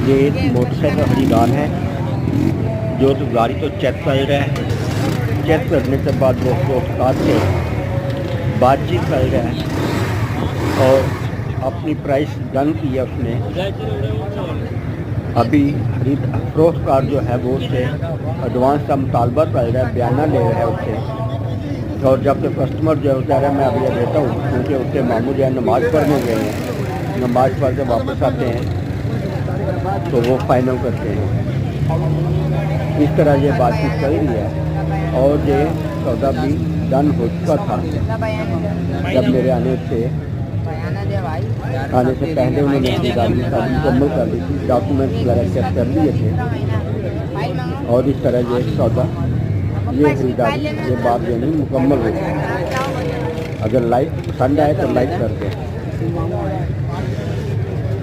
ये मोटरसाइकिल खरीदार है जो तो गाड़ी तो चेक कर रहा है। चेक करने के बाद वो उसके से बातचीत कर रहा है और अपनी प्राइस डन की है उसने। अभी खरीद फरोख्तकार जो है वो उससे एडवांस का मुतालबा कर रहा है, बयाना ले रहा है उससे। और जब तक कस्टमर जो है कह रहा है मैं अभी देता हूँ, क्योंकि उसके मामू जो है नमाज़ पढ़ने गए हैं, नमाज़ पढ़ के वापस आते हैं तो वो फाइनल करते हैं। इस तरह ये बातचीत चल रही है और ये सौदा भी डन हो चुका था। जब मेरे आने से पहले उन्होंने खरीदारी मुकम्मल कर ली थी, डॉक्यूमेंट्स वगैरह चेक कर लिए थे और इस तरह ये सौदा ये खरीदारी ये बात यानी मुकम्मल हो गई। अगर लाइक पसंद आए तो लाइक कर दें।